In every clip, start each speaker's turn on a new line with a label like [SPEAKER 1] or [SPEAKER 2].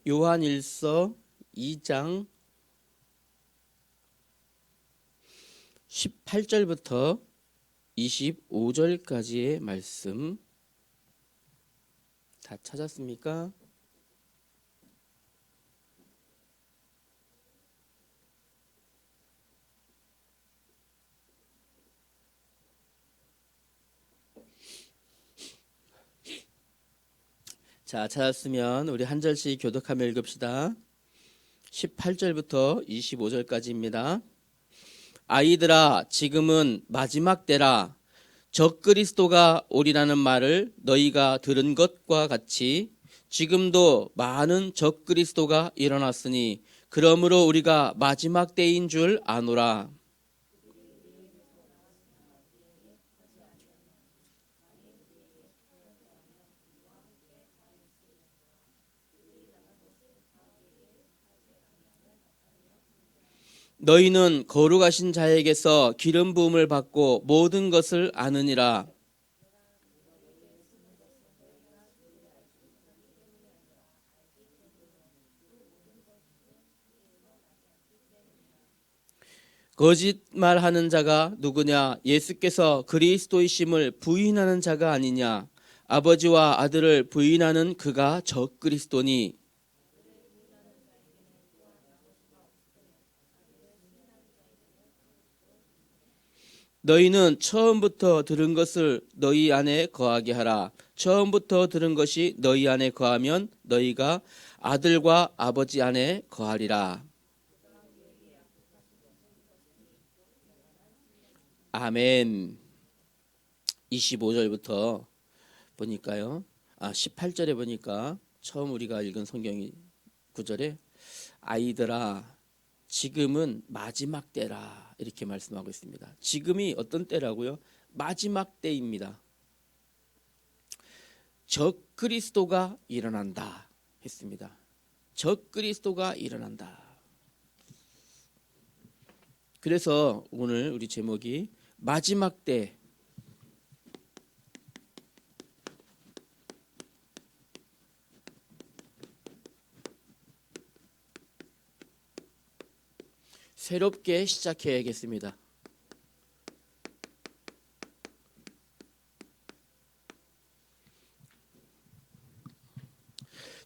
[SPEAKER 1] 요한일서 2장 18절부터 25절까지의 말씀 다 찾았습니까? 자, 찾았으면 우리 한 절씩 교독하며 읽읍시다. 18절부터 25절까지입니다. 아이들아, 지금은 마지막 때라. 적그리스도가 오리라는 말을 너희가 들은 것과 같이 지금도 많은 적그리스도가 일어났으니 그러므로 우리가 마지막 때인 줄 아노라. 너희는 거룩하신 자에게서 기름 부음을 받고 모든 것을 아느니라. 거짓말하는 자가 누구냐? 예수께서 그리스도이심을 부인하는 자가 아니냐? 아버지와 아들을 부인하는 그가 적그리스도니. 너희는 처음부터 들은 것을 너희 안에 거하게 하라. 처음부터 들은 것이 너희 안에 거하면 너희가 아들과 아버지 안에 거하리라. 아멘. 25절부터 보니까요. 18절에 보니까 처음 우리가 읽은 성경이 9절에 아이들아, 지금은 마지막 때라 이렇게 말씀하고 있습니다. 지금이 어떤 때라고요? 마지막 때입니다. 적그리스도가 일어난다 했습니다. 적그리스도가 일어난다. 그래서 오늘 우리 제목이 마지막 때, 새롭게 시작해야겠습니다.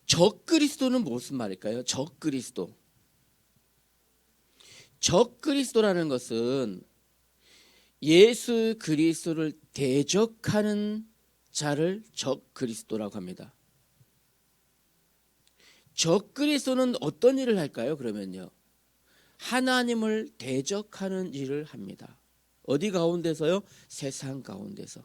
[SPEAKER 1] 적그리스도는 무슨 말일까요? 적그리스도라는 것은 예수 그리스도를 대적하는 자를 적그리스도라고 합니다. 적그리스도는 어떤 일을 할까요? 그러면요, 하나님을 대적하는 일을 합니다. 어디 가운데서요? 세상 가운데서.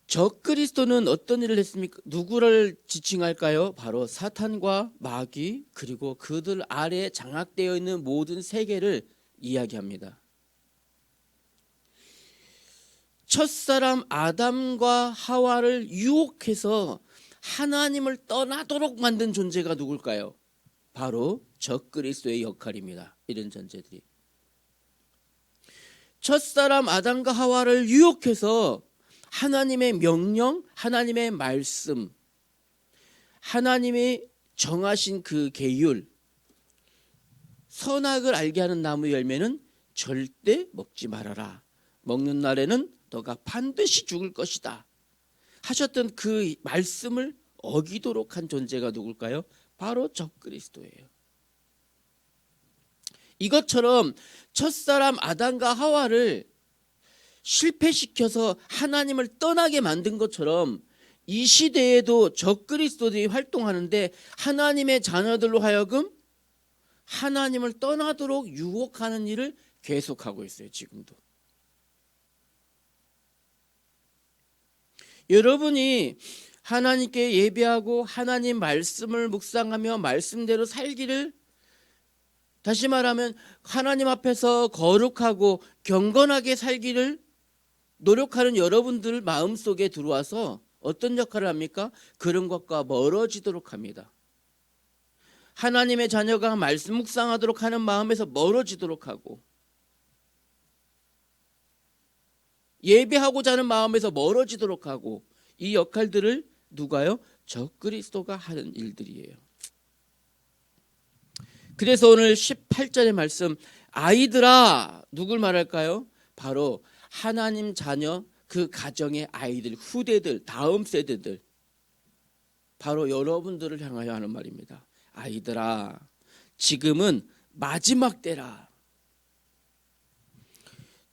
[SPEAKER 1] 적그리스도는 어떤 일을 했습니까? 누구를 지칭할까요? 바로 사탄과 마귀, 그리고 그들 아래에 장악되어 있는 모든 세계를 이야기합니다. 첫사람 아담과 하와를 유혹해서 하나님을 떠나도록 만든 존재가 누굴까요? 바로 적그리스도의 역할입니다. 이런 존재들이. 첫사람 아담과 하와를 유혹해서 하나님의 명령, 하나님의 말씀, 하나님이 정하신 그 계율, 선악을 알게 하는 나무 열매는 절대 먹지 말아라. 먹는 날에는 너가 반드시 죽을 것이다 하셨던 그 말씀을 어기도록 한 존재가 누굴까요? 바로 적그리스도예요. 이것처럼 첫사람 아담과 하와를 실패시켜서 하나님을 떠나게 만든 것처럼 이 시대에도 적그리스도들이 활동하는데 하나님의 자녀들로 하여금 하나님을 떠나도록 유혹하는 일을 계속하고 있어요. 지금도. 여러분이 하나님께 예배하고 하나님 말씀을 묵상하며 말씀대로 살기를, 다시 말하면 하나님 앞에서 거룩하고 경건하게 살기를 노력하는 여러분들 마음속에 들어와서 어떤 역할을 합니까? 그런 것과 멀어지도록 합니다. 하나님의 자녀가 말씀 묵상하도록 하는 마음에서 멀어지도록 하고, 예배하고자 하는 마음에서 멀어지도록 하고, 이 역할들을 누가요? 적그리스도가 하는 일들이에요. 그래서 오늘 18절의 말씀, 아이들아, 누굴 말할까요? 바로 하나님 자녀, 그 가정의 아이들, 후대들, 다음 세대들, 바로 여러분들을 향하여 하는 말입니다. 아이들아, 지금은 마지막 때라.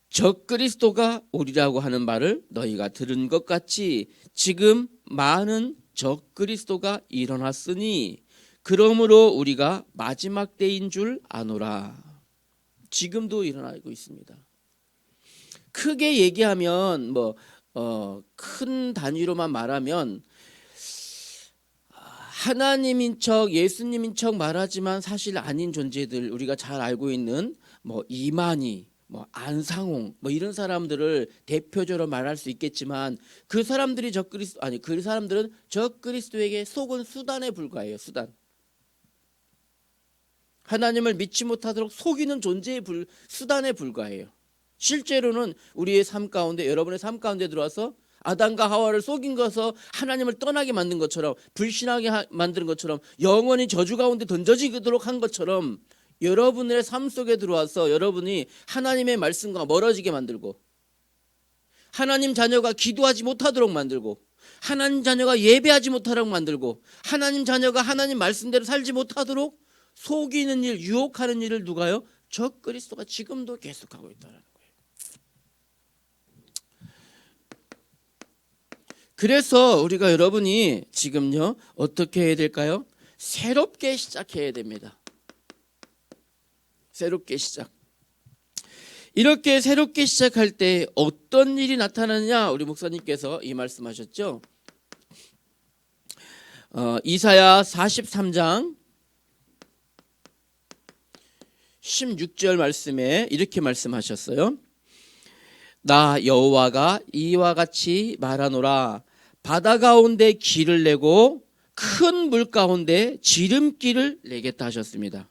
[SPEAKER 1] 적그리스도가 오리라고 하는 말을 너희가 들은 것 같이 지금 많은 적그리스도가 일어났으니 그러므로 우리가 마지막 때인 줄 아노라. 지금도 일어나고 있습니다. 크게 얘기하면 큰 단위로만 말하면 하나님인 척, 예수님인 척 말하지만 사실 아닌 존재들, 우리가 잘 알고 있는 이만희, 안상홍, 이런 사람들을 대표적으로 말할 수 있겠지만 그 사람들이 그 사람들은 적그리스도에게 속은 수단에 불과해요. 수단. 하나님을 믿지 못하도록 속이는 존재의 수단에 불과해요. 실제로는 우리의 삶 가운데, 여러분의 삶 가운데 들어와서 아담과 하와를 속인 것서 하나님을 떠나게 만든 것처럼, 불신하게 만드는 것처럼, 영원히 저주 가운데 던져지도록 한 것처럼 여러분의 삶 속에 들어와서 여러분이 하나님의 말씀과 멀어지게 만들고, 하나님 자녀가 기도하지 못하도록 만들고, 하나님 자녀가 예배하지 못하도록 만들고, 하나님 자녀가 하나님 말씀대로 살지 못하도록 속이는 일, 유혹하는 일을 누가요? 적그리스도가 지금도 계속하고 있다는 거예요. 그래서 우리가 여러분이 지금요 어떻게 해야 될까요? 새롭게 시작해야 됩니다. 새롭게 시작. 이렇게 새롭게 시작할 때 어떤 일이 나타나느냐, 우리 목사님께서 이 말씀하셨죠. 이사야 43장 16절 말씀에 이렇게 말씀하셨어요. 나 여호와가 이와 같이 말하노라. 바다 가운데 길을 내고 큰 물 가운데 지름길을 내겠다 하셨습니다.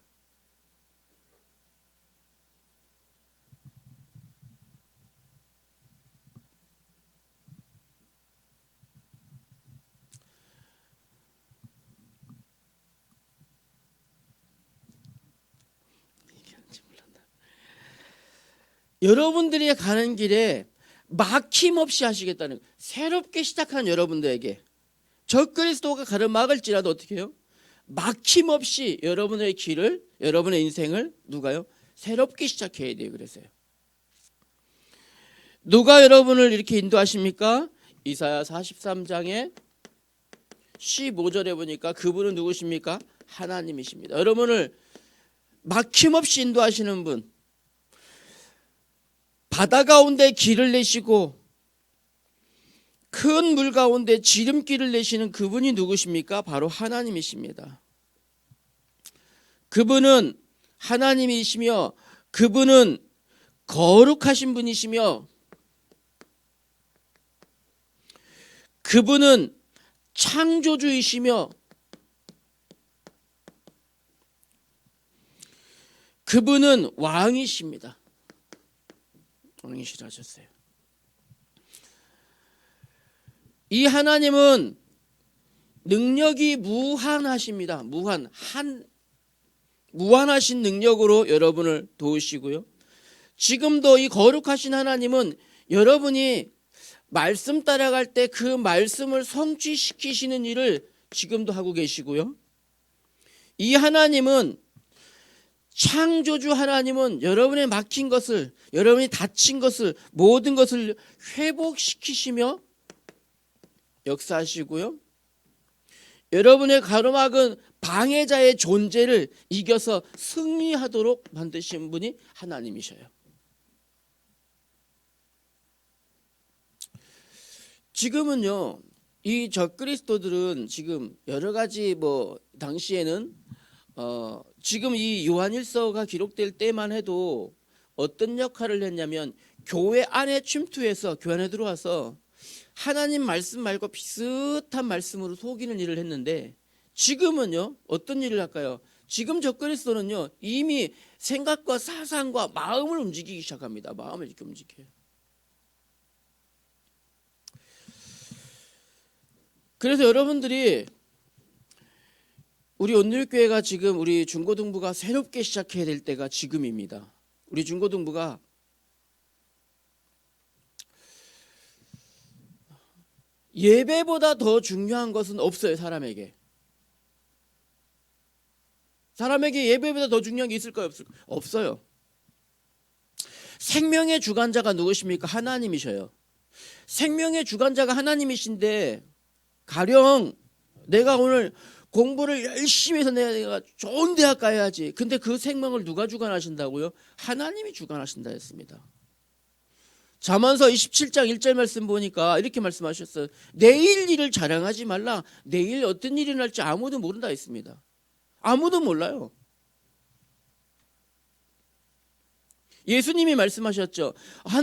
[SPEAKER 1] 여러분들이 가는 길에 막힘없이 하시겠다는, 새롭게 시작한 여러분들에게 적그리스도가 가로막을지라도 어떻게 해요? 막힘없이 여러분의 길을, 여러분의 인생을 누가요? 새롭게 시작해야 돼요. 그래서요. 누가 여러분을 이렇게 인도하십니까? 이사야 43장의 15절에 보니까 그분은 누구십니까? 하나님이십니다. 여러분을 막힘없이 인도하시는 분, 바다 가운데 길을 내시고 큰 물 가운데 지름길을 내시는 그분이 누구십니까? 바로 하나님이십니다. 그분은 하나님이시며 그분은 거룩하신 분이시며 그분은 창조주이시며 그분은 왕이십니다. 왕이시라 하셨어요. 이 하나님은 능력이 무한하십니다. 무한하신 능력으로 여러분을 도우시고요. 지금도 이 거룩하신 하나님은 여러분이 말씀 따라갈 때 그 말씀을 성취시키시는 일을 지금도 하고 계시고요. 이 하나님은, 창조주 하나님은 여러분의 막힌 것을, 여러분이 다친 것을, 모든 것을 회복시키시며 역사하시고요. 여러분의 가로막은 방해자의 존재를 이겨서 승리하도록 만드신 분이 하나님이셔요. 지금은요, 이 적그리스도들은 지금 여러 가지 당시에는 지금 이 요한일서가 기록될 때만 해도 어떤 역할을 했냐면 교회 안에 침투해서 교회 안에 들어와서 하나님 말씀 말고 비슷한 말씀으로 속이는 일을 했는데, 지금은요 어떤 일을 할까요? 지금 적그리스도는요 이미 생각과 사상과 마음을 움직이기 시작합니다. 마음을 이렇게 움직여요. 그래서 여러분들이 우리 온누리교회가 지금 우리 중고등부가 새롭게 시작해야 될 때가 지금입니다. 우리 중고등부가 예배보다 더 중요한 것은 없어요. 사람에게 예배보다 더 중요한 게 있을까요? 없을까요? 없어요. 생명의 주관자가 누구십니까? 하나님이셔요. 생명의 주관자가 하나님이신데 가령 내가 오늘 공부를 열심히 해서 내가 좋은 대학 가야지. 근데 그 생명을 누가 주관하신다고요? 하나님이 주관하신다 했습니다. 잠언서 27장 1절 말씀 보니까 이렇게 말씀하셨어요. 내일 일을 자랑하지 말라. 내일 어떤 일이 날지 아무도 모른다 했습니다. 아무도 몰라요. 예수님이 말씀하셨죠.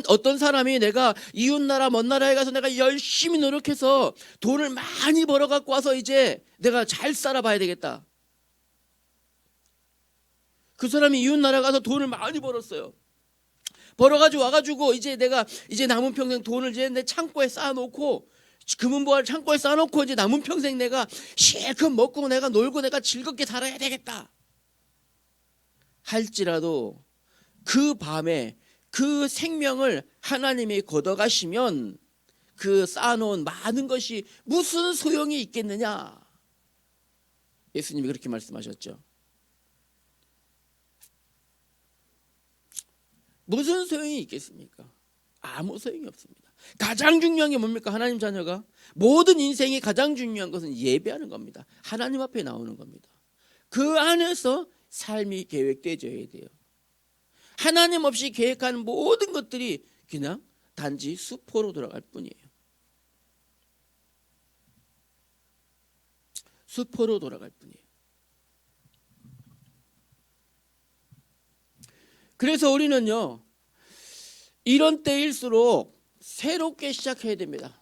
[SPEAKER 1] 어떤 사람이 내가 이웃나라 먼 나라에 가서 내가 열심히 노력해서 돈을 많이 벌어 갖고 와서 이제 내가 잘 살아봐야 되겠다. 그 사람이 이웃나라 가서 돈을 많이 벌었어요. 벌어가지고 와가지고 이제 내가 이제 남은 평생 돈을 이제 내 창고에 쌓아놓고 금은보화를 창고에 쌓아놓고 이제 남은 평생 내가 실컷 먹고 내가 놀고 내가 즐겁게 살아야 되겠다 할지라도 그 밤에 그 생명을 하나님이 걷어가시면 그 쌓아놓은 많은 것이 무슨 소용이 있겠느냐. 예수님이 그렇게 말씀하셨죠. 무슨 소용이 있겠습니까? 아무 소용이 없습니다. 가장 중요한 게 뭡니까? 하나님 자녀가 모든 인생이 가장 중요한 것은 예배하는 겁니다. 하나님 앞에 나오는 겁니다. 그 안에서 삶이 계획되어져야 돼요. 하나님 없이 계획하는 모든 것들이 그냥 단지 수포로 돌아갈 뿐이에요. 수포로 돌아갈 뿐이에요. 그래서 우리는요, 이런 때일수록 새롭게 시작해야 됩니다.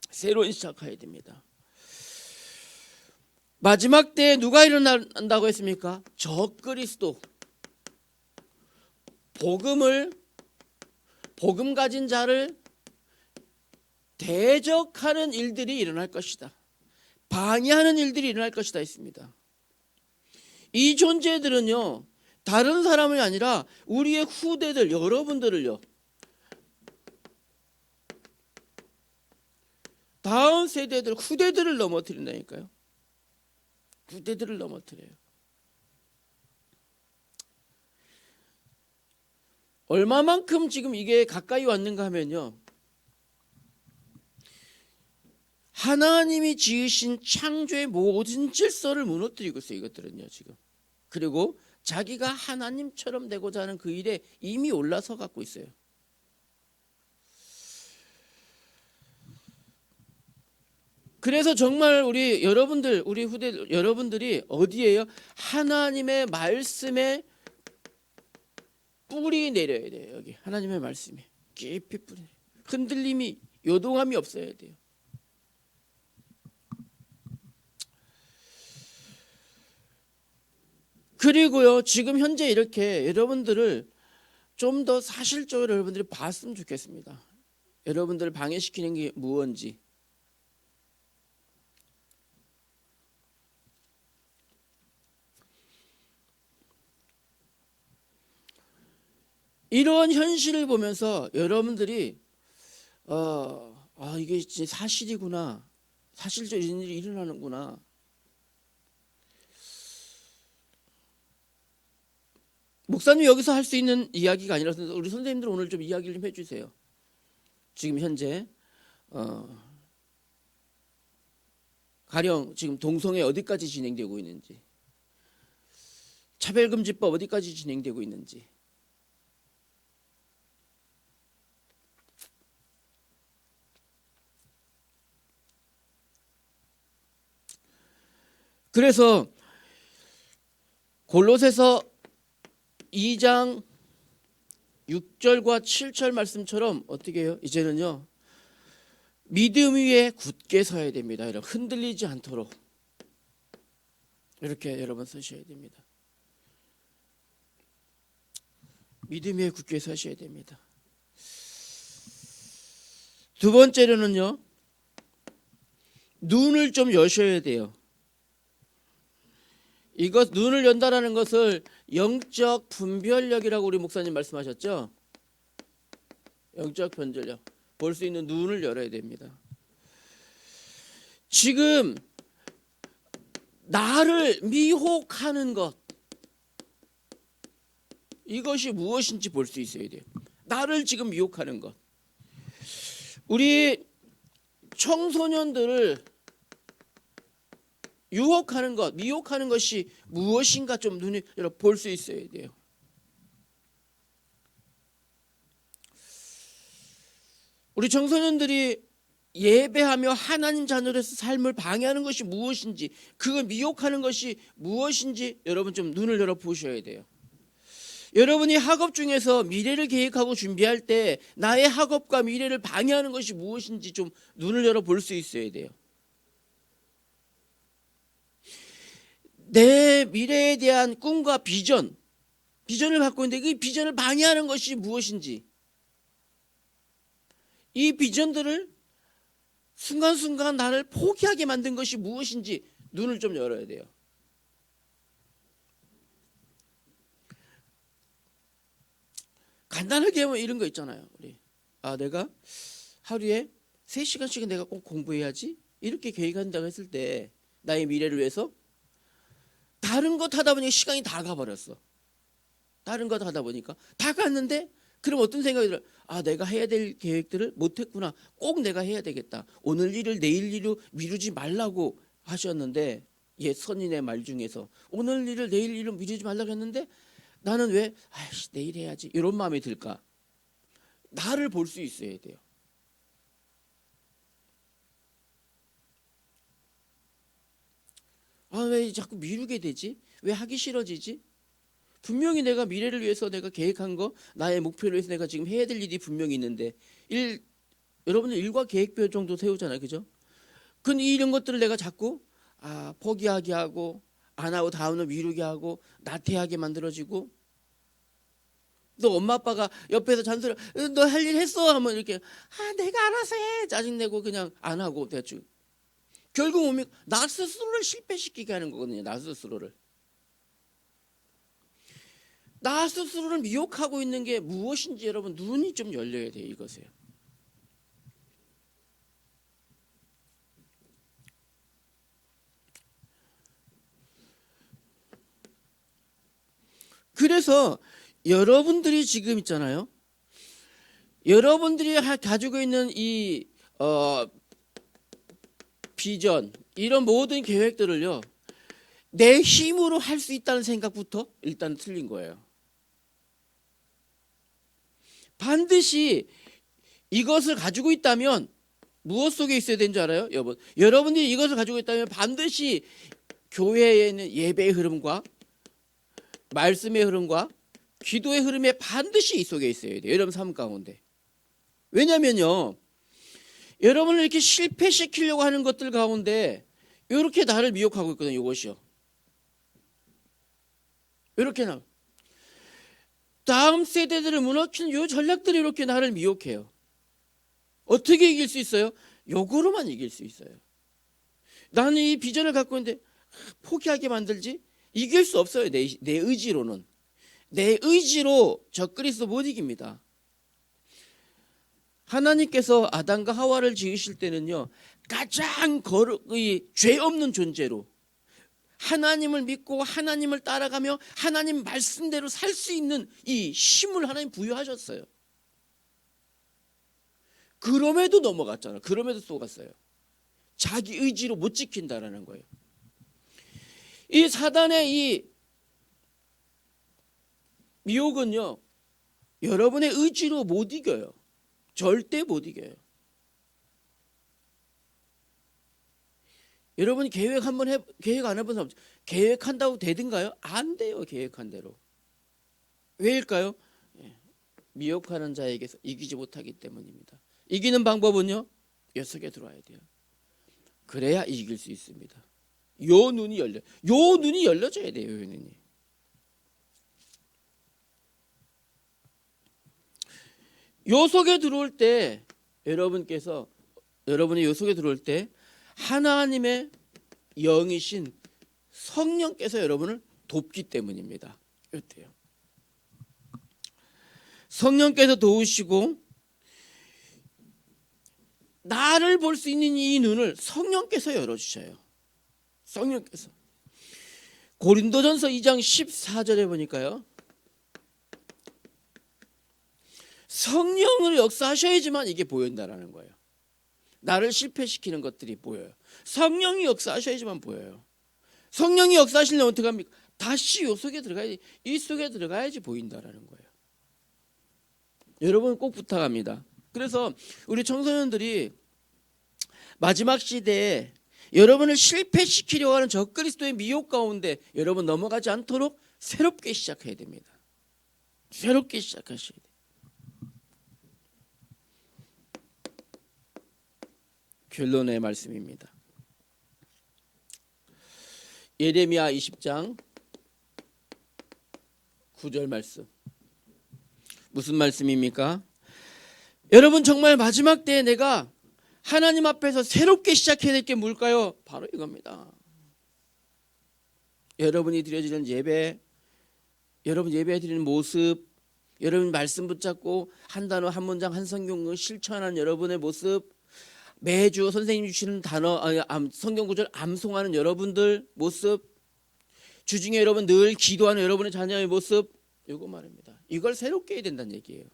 [SPEAKER 1] 새로운 시작해야 됩니다. 마지막 때에 누가 일어난다고 했습니까? 적그리스도, 복음 가진 자를 대적하는 일들이 일어날 것이다. 방해하는 일들이 일어날 것이다 했습니다. 이 존재들은요, 다른 사람이 아니라 우리의 후대들, 여러분들을요, 다음 세대들, 후대들을 넘어뜨린다니까요. 후대들을 넘어뜨려요. 얼마만큼 지금 이게 가까이 왔는가 하면요, 하나님이 지으신 창조의 모든 질서를 무너뜨리고 있어요. 이것들은요 지금. 그리고 자기가 하나님처럼 되고자 하는 그 일에 이미 올라서 갖고 있어요. 그래서 정말 우리 여러분들, 우리 후대 여러분들이 어디에요? 하나님의 말씀에 뿌리 내려야 돼요. 여기 하나님의 말씀에 깊이 뿌리. 흔들림이, 요동함이 없어야 돼요. 그리고요, 지금 현재 이렇게 여러분들을 좀 더 사실적으로 여러분들이 봤으면 좋겠습니다. 여러분들을 방해시키는 게 무엇인지. 이런 현실을 보면서 여러분들이 이게 진짜 사실이구나. 사실적으로 이런 일이 일어나는구나. 목사님 여기서 할 수 있는 이야기가 아니라서 우리 선생님들 오늘 좀 이야기를 좀 해주세요. 지금 현재 가령 지금 동성애 어디까지 진행되고 있는지, 차별금지법 어디까지 진행되고 있는지. 그래서 골로새서 2장 6절과 7절 말씀처럼 어떻게 해요? 이제는요, 믿음 위에 굳게 서야 됩니다. 여러분, 흔들리지 않도록 이렇게 여러분 서셔야 됩니다. 믿음 위에 굳게 서셔야 됩니다. 두 번째로는요, 눈을 좀 여셔야 돼요. 이것 눈을 연다라는 것을 영적 분별력이라고 우리 목사님 말씀하셨죠? 영적 분별력. 볼 수 있는 눈을 열어야 됩니다. 지금 나를 미혹하는 것, 이것이 무엇인지 볼 수 있어야 돼요. 나를 지금 미혹하는 것. 우리 청소년들을 유혹하는 것, 미혹하는 것이 무엇인가 좀 눈이 볼 수 있어야 돼요. 우리 청소년들이 예배하며 하나님 자녀로서 삶을 방해하는 것이 무엇인지, 그걸 미혹하는 것이 무엇인지 여러분 좀 눈을 열어 보셔야 돼요. 여러분이 학업 중에서 미래를 계획하고 준비할 때 나의 학업과 미래를 방해하는 것이 무엇인지 좀 눈을 열어 볼 수 있어야 돼요. 내 미래에 대한 꿈과 비전을 갖고 있는데 그 비전을 방해하는 것이 무엇인지, 이 비전들을 순간순간 나를 포기하게 만든 것이 무엇인지 눈을 좀 열어야 돼요. 간단하게 하면 이런 거 있잖아요. 우리 내가 하루에 3시간씩은 내가 꼭 공부해야지, 이렇게 계획한다고 했을 때 나의 미래를 위해서 다른 것 하다 보니까 시간이 다 가버렸어. 다른 것 하다 보니까 다 갔는데, 그럼 어떤 생각이 들어요? 내가 해야 될 계획들을 못했구나. 꼭 내가 해야 되겠다. 오늘 일을 내일 일로 미루지 말라고 하셨는데, 옛 선인의 말 중에서 오늘 일을 내일 일로 미루지 말라고 했는데 나는 왜 내일 해야지 이런 마음이 들까? 나를 볼 수 있어야 돼요. 왜 자꾸 미루게 되지? 왜 하기 싫어지지? 분명히 내가 미래를 위해서 내가 계획한 거, 나의 목표를 위해서 내가 지금 해야 될 일이 분명히 있는데, 여러분들 일과 계획표 정도 세우잖아요, 그죠? 근데 이런 것들을 내가 자꾸 포기하게 하고, 안 하고 다음을 미루게 하고, 나태하게 만들어지고, 또 엄마 아빠가 옆에서 잔소리, 너 할 일 했어? 하면 이렇게 내가 알아서 해, 짜증내고 그냥 안 하고 대충. 결국 몸이 나 스스로를 실패시키게 하는 거거든요. 나 스스로를 미혹하고 있는 게 무엇인지 여러분 눈이 좀 열려야 돼요. 이것에요. 그래서 여러분들이 지금 있잖아요. 여러분들이 가지고 있는 이 비전, 이런 모든 계획들을요, 내 힘으로 할 수 있다는 생각부터 일단 틀린 거예요. 반드시 이것을 가지고 있다면 무엇 속에 있어야 되는 줄 알아요? 여러분들이 이것을 가지고 있다면 반드시 교회에 있는 예배의 흐름과 말씀의 흐름과 기도의 흐름에 반드시 이 속에 있어야 돼요. 여러분 삶 가운데. 왜냐면요, 여러분을 이렇게 실패시키려고 하는 것들 가운데 이렇게 나를 미혹하고 있거든요. 이것이요. 이렇게 다음 세대들을 무너뜨리는 이 전략들이 이렇게 나를 미혹해요. 어떻게 이길 수 있어요? 요거로만 이길 수 있어요. 나는 이 비전을 갖고 있는데 포기하게 만들지? 이길 수 없어요. 내 의지로는. 내 의지로 저 그리스도 못 이깁니다. 하나님께서 아담과 하와를 지으실 때는요, 가장 죄 없는 존재로 하나님을 믿고 하나님을 따라가며 하나님 말씀대로 살 수 있는 이 힘을 하나님 부여하셨어요. 그럼에도 넘어갔잖아요. 그럼에도 속았어요. 자기 의지로 못 지킨다라는 거예요. 이 사단의 이 미혹은요, 여러분의 의지로 못 이겨요. 절대 못 이겨요. 여러분이 계획 안 해본 사람, 계획한다고 되든가요? 안 돼요. 계획한 대로. 왜일까요? 미혹하는 자에게서 이기지 못하기 때문입니다. 이기는 방법은요, 요 속에 들어와야 돼요. 그래야 이길 수 있습니다. 요 눈이 열려져야 돼요. 요 눈이. 요 속에 들어올 때 여러분이 요 속에 들어올 때 하나님의 영이신 성령께서 여러분을 돕기 때문입니다. 어때요? 성령께서 도우시고 나를 볼 수 있는 이 눈을 성령께서 열어주셔요. 성령께서. 고린도전서 2장 14절에 보니까요, 성령을 역사하셔야지만 이게 보인다라는 거예요. 나를 실패시키는 것들이 보여요. 성령이 역사하셔야지만 보여요. 성령이 역사하시려면 어떻게 합니까? 다시 이 속에 들어가야지, 이 속에 들어가야지 보인다라는 거예요. 여러분 꼭 부탁합니다. 그래서 우리 청소년들이 마지막 시대에 여러분을 실패시키려고 하는 적그리스도의 미혹 가운데 여러분 넘어가지 않도록 새롭게 시작해야 됩니다. 새롭게 시작하셔야 돼요. 결론의 말씀입니다. 예레미야 20장 9절 말씀. 무슨 말씀입니까? 여러분 정말 마지막 때에 내가 하나님 앞에서 새롭게 시작해야 될 게 뭘까요? 바로 이겁니다. 여러분이 드려지는 예배, 여러분 예배 드리는 모습, 여러분 말씀 붙잡고 한 단어 한 문장 한 성경을 실천하는 여러분의 모습, 매주 선생님 주시는 단어 성경 구절 암송하는 여러분들 모습, 주중에 여러분 늘 기도하는 여러분의 자녀의 모습, 이거 말입니다. 이걸 새롭게 해야 된다는 얘기예요.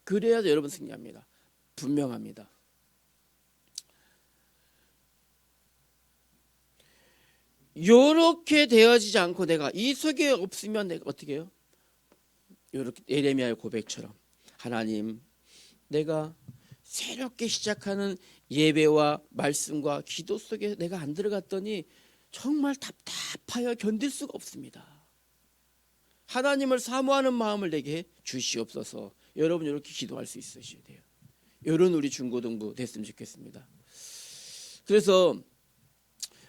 [SPEAKER 1] 그래야 여러분 승리합니다. 분명합니다. 요렇게 되어지지 않고 내가 이 속에 없으면 내가 어떻게 해요? 요렇게 예레미야의 고백처럼 하나님, 내가 새롭게 시작하는 예배와 말씀과 기도 속에 내가 안 들어갔더니 정말 답답하여 견딜 수가 없습니다. 하나님을 사모하는 마음을 내게 주시옵소서. 여러분 이렇게 기도할 수 있으셔야 돼요. 이런 우리 중고등부 됐으면 좋겠습니다. 그래서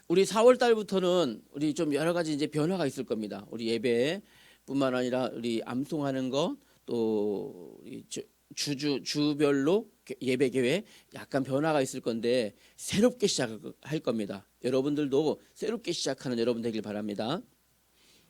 [SPEAKER 1] 우리 4월 달부터는 우리 좀 여러 가지 이제 변화가 있을 겁니다. 우리 예배뿐만 아니라 우리 암송하는 것, 또 주별로 예배 계획 약간 변화가 있을 건데 새롭게 시작할 겁니다. 여러분들도 새롭게 시작하는 여러분 되길 바랍니다.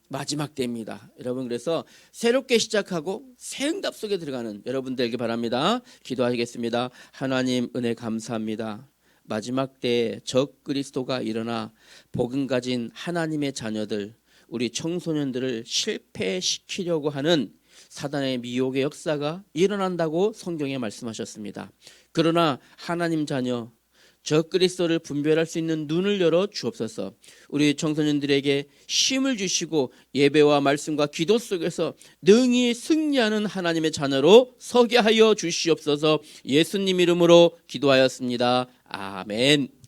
[SPEAKER 1] 마지막 때입니다. 여러분 그래서 새롭게 시작하고 새 응답 속에 들어가는 여러분 되길 바랍니다. 기도하겠습니다. 하나님 은혜 감사합니다. 마지막 때에 적그리스도가 일어나 복음 가진 하나님의 자녀들, 우리 청소년들을 실패시키려고 하는 사단의 미혹의 역사가 일어난다고 성경에 말씀하셨습니다. 그러나 하나님 자녀, 적그리스도를 분별할 수 있는 눈을 열어 주옵소서. 우리 청소년들에게 힘을 주시고 예배와 말씀과 기도 속에서 능히 승리하는 하나님의 자녀로 서게 하여 주시옵소서. 예수님 이름으로 기도하였습니다. 아멘.